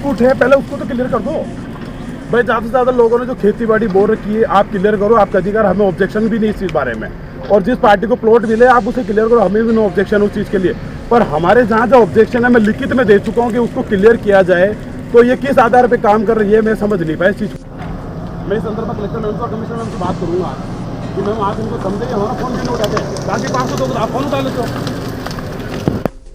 Dispute है, पहले उसको तो क्लियर कर दो भाई। ज़्यादा से ज़्यादा लोगों ने जो खेती बाड़ी बोल रखी है आप क्लियर करो, आपका अधिकार, हमें ऑब्जेक्शन भी नहीं इस चीज़ बारे में। और जिस पार्टी को प्लॉट मिले आप उसे क्लियर करो, हमें भी नो ऑब्जेक्शन उस चीज़ के लिए। पर हमारे जहाँ जो ऑब्जेक्शन है मैं लिखित में दे चुका हूँ कि उसको क्लियर किया जाए, तो ये किस आधार पर काम कर रही है मैं समझ नहीं पाया इस चीज़ को। मैं इस संदर्भ में कलेक्टर मैम और कमिश्नर मैम से बात करूँगा कि मैम आप इनको समझे, हमारा फोन भी नहीं उठाते, बाकी 500 आप फोन उठा लेते हो।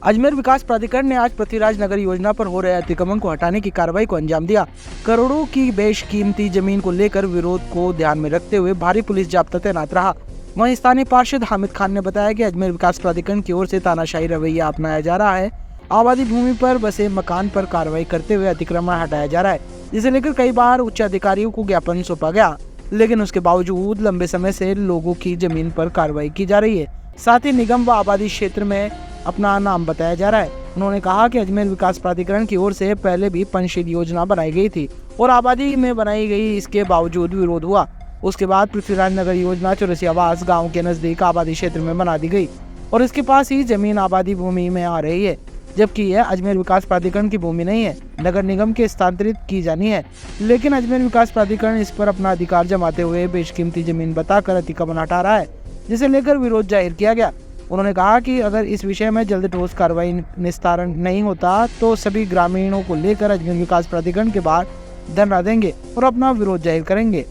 अजमेर विकास प्राधिकरण ने आज पृथ्वीराज नगर योजना पर हो रहे अतिक्रमण को हटाने की कार्रवाई को अंजाम दिया। करोड़ों की बेशकीमती जमीन को लेकर विरोध को ध्यान में रखते हुए भारी पुलिस जाब्ता तैनात रहा। वहीं स्थानीय पार्षद हामिद खान ने बताया कि अजमेर विकास प्राधिकरण की ओर से तानाशाही रवैया अपनाया जा रहा है। आबादी भूमि पर बसे मकान पर कार्रवाई करते हुए अतिक्रमण हटाया जा रहा है, जिसे लेकर कई बार उच्च अधिकारियों को ज्ञापन सौंपा गया, लेकिन उसके बावजूद लंबे समय से लोगों की जमीन पर कार्रवाई की जा रही है। साथ ही निगम व आबादी क्षेत्र में अपना नाम बताया जा रहा है। उन्होंने कहा कि अजमेर विकास प्राधिकरण की ओर से पहले भी पंचशील योजना बनाई गई थी और आबादी में बनाई गई, इसके बावजूद विरोध हुआ। उसके बाद पृथ्वीराज नगर योजना चौरसी आवास गाँव के नजदीक आबादी क्षेत्र में बना दी गई और इसके पास ही जमीन आबादी भूमि में आ रही है, जबकि यह अजमेर विकास प्राधिकरण की भूमि नहीं है, नगर निगम के स्थानांतरित की जानी है। लेकिन अजमेर विकास प्राधिकरण इस पर अपना अधिकार जमाते हुए बेशकीमती जमीन बताकर अतिक्रमण हटा रहा है, जिसे लेकर विरोध जाहिर किया गया। उन्होंने कहा कि अगर इस विषय में जल्द ठोस कार्रवाई निस्तारण नहीं होता तो सभी ग्रामीणों को लेकर अजमेर विकास प्राधिकरण के बाहर धरना देंगे और अपना विरोध जाहिर करेंगे।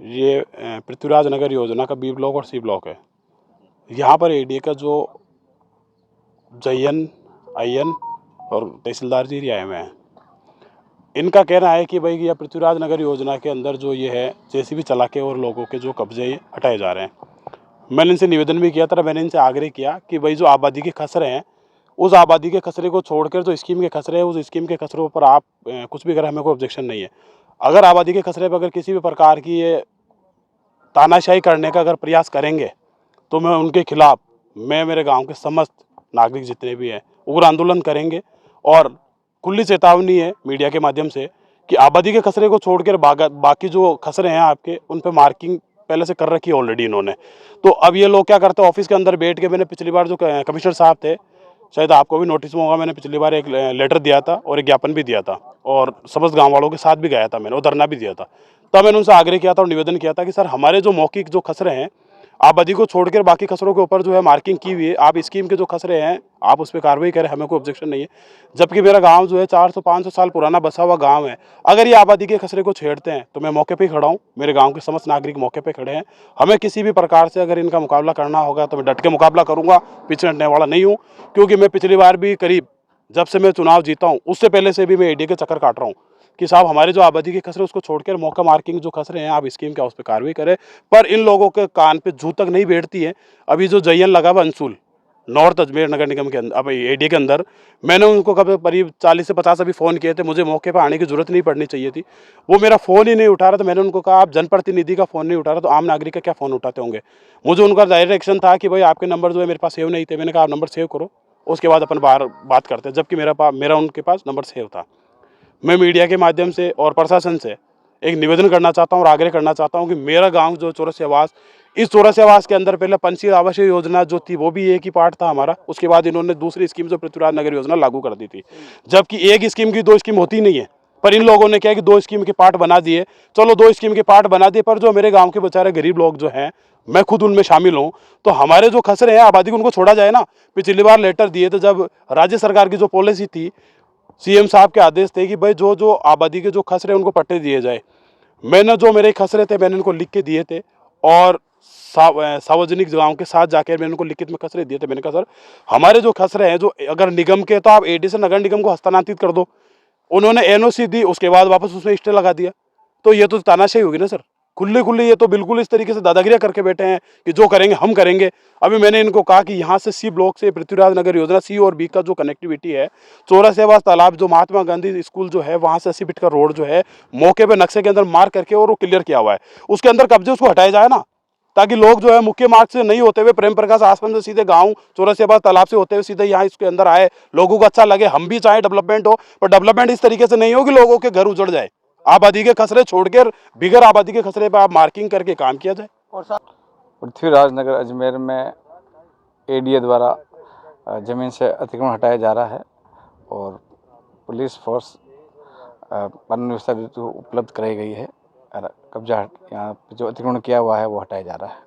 ये पृथ्वीराज नगर योजना का बी ब्लॉक और सी ब्लॉक है। यहाँ पर एडीए का जो जयन आयन और तहसीलदार जी आए हुए हैं, इनका कहना है कि भाई यह पृथ्वीराज नगर योजना के अंदर जो ये है जेसीबी चला के और लोगों के जो कब्जे हटाए जा रहे हैं। मैंने इनसे निवेदन भी किया था, मैंने इनसे आग्रह किया कि भाई जो आबादी के खसरे हैं उस आबादी के खसरे को छोड़कर जो स्कीम के खसरे हैं उस स्कीम के खसरों पर आप कुछ भी करें, हमें कोई ऑब्जेक्शन नहीं है। अगर आबादी के खसरे पर अगर किसी भी प्रकार की ये तानाशाही करने का अगर प्रयास करेंगे तो मैं उनके खिलाफ, मैं मेरे गांव के समस्त नागरिक जितने भी हैं उग्र आंदोलन करेंगे। और खुली चेतावनी है मीडिया के माध्यम से कि आबादी के खसरे को छोड़कर बाकी जो खसरे हैं आपके उन पर मार्किंग पहले से कर रखी है ऑलरेडी इन्होंने। तो अब ये लोग क्या करते हैं, ऑफिस के अंदर बैठ के, मैंने पिछली बार जो कमिश्नर साहब थे, शायद आपको भी नोटिस में होगा, मैंने पिछली बार एक लेटर दिया था और एक ज्ञापन भी दिया था और समस्त गाँव वालों के साथ भी गया था मैंने और धरना भी दिया था। तब मैंने उनसे आग्रह किया था और निवेदन किया था कि सर हमारे जो मौखिक जो खसरे हैं आबादी को छोड़कर बाकी खसरों के ऊपर जो है मार्किंग की हुई है, आप स्कीम के जो खसरे हैं आप उस पर कार्रवाई करें, हमें कोई ऑब्जेक्शन नहीं है। जबकि मेरा गांव जो है 400-500 साल पुराना बसा हुआ गांव है, अगर ये आबादी के खसरे को छेड़ते हैं तो मैं मौके पे ही खड़ा हूँ, मेरे गांव के समस्त नागरिक मौके पे खड़े हैं। हमें किसी भी प्रकार से अगर इनका मुकाबला करना होगा तो मैं डट के मुकाबला करूँगा, पीछे हटने वाला नहीं हूँ। क्योंकि मैं पिछली बार भी करीब जब से मैं चुनाव जीता हूँ उससे पहले से भी मैं एडीए के चक्कर काट रहा हूँ कि साहब हमारे जो आबादी के खसरे उसको छोड़कर मौका मार्किंग जो खसरे हैं आप स्कीम के उस पर कार्रवाई करें। पर इन लोगों के कान पे जू तक नहीं बैठती है। अभी जो जयन लगा हुआ अंशुल नॉर्थ अजमेर नगर निगम के अंदर, अब एडीए के अंदर, मैंने उनको करीब 40 से 50 अभी फ़ोन किए थे, मुझे मौके पर आने की जरूरत नहीं पड़नी चाहिए थी, वो मेरा फ़ोन ही नहीं उठा रहा था। मैंने उनको कहा आप जनप्रतिनिधि का फ़ोन नहीं उठा रहा तो आम नागरिक का क्या फ़ोन उठाते होंगे। मुझे उनका डायरेक्ट एक्शन था कि भाई आपके नंबर जो है मेरे पास सेव नहीं थे। मैंने कहा आप नंबर सेव करो, उसके बाद अपन बाहर बात करते हैं। जबकि मेरा उनके पास नंबर सेव था। मैं मीडिया के माध्यम से और प्रशासन से एक निवेदन करना चाहता हूँ और आग्रह करना चाहता हूँ कि मेरा गांव जो चौरसी आवास, इस चौरसी आवास के अंदर पहले पंचशील आवास योजना जो थी वो भी एक ही पार्ट था हमारा। उसके बाद इन्होंने दूसरी स्कीम जो पृथ्वीराज नगर योजना लागू कर दी थी, जबकि एक स्कीम की 2 स्कीम होती नहीं है। पर इन लोगों ने क्या कि 2 स्कीम के पार्ट बना दिए। चलो 2 स्कीम के पार्ट बना दिए, पर जो मेरे गाँव के बेचारे गरीब लोग जो हैं, मैं खुद उनमें शामिल हूँ, तो हमारे जो खसरे हैं आबादी को उनको छोड़ा जाए ना। पिछली बार लेटर दिए थे जब राज्य सरकार की जो पॉलिसी थी, सीएम साहब के आदेश थे कि भाई जो जो आबादी के जो खसरे उनको पट्टे दिए जाए। मैंने जो मेरे खसरे थे मैंने उनको लिख के दिए थे और सार्वजनिक जगहों के साथ जाकर मैंने उनको लिखित में खसरे दिए थे। मैंने कहा सर हमारे जो खसरे हैं जो अगर निगम के तो आप एडी से नगर निगम को हस्तांतरित कर दो। उन्होंने एनओसी दी, उसके बाद वापस उसमें स्टे लगा दिया। तो ये तो तानाशाही होगी ना सर, खुले खुले। ये तो बिल्कुल इस तरीके से दादागिरियां करके बैठे हैं कि जो करेंगे हम करेंगे। अभी मैंने इनको कहा कि यहाँ से सी ब्लॉक से पृथ्वीराज नगर योजना सी और बी का जो कनेक्टिविटी है, चौरसी आवास तालाब जो महात्मा गांधी स्कूल जो है वहाँ से 80 फीट का रोड जो है मौके पे नक्शे के अंदर मार्क करके और वो क्लियर किया हुआ है, उसके अंदर कब्जे उसको हटाया जाए ना, ताकि लोग जो है मुख्य मार्ग से नहीं होते हुए प्रेम प्रकाश आसपास से सीधे गाँव चौरसी आवास तालाब से होते हुए सीधे यहाँ इसके अंदर आए, लोगों को अच्छा लगे। हम भी चाहे डेवलपमेंट हो, पर डेवलपमेंट इस तरीके से नहीं हो कि लोगों के घर उजड़ जाए। आबादी के खसरे छोड़कर बिगर आबादी के खसरे पर आप मार्किंग करके काम किया जाए। और पृथ्वीराज नगर अजमेर में एडीए द्वारा ज़मीन से अतिक्रमण हटाया जा रहा है और पुलिस फोर्स कानून व्यवस्था उपलब्ध कराई गई है और कब्जा यहाँ पे जो अतिक्रमण किया हुआ है वो हटाया जा रहा है।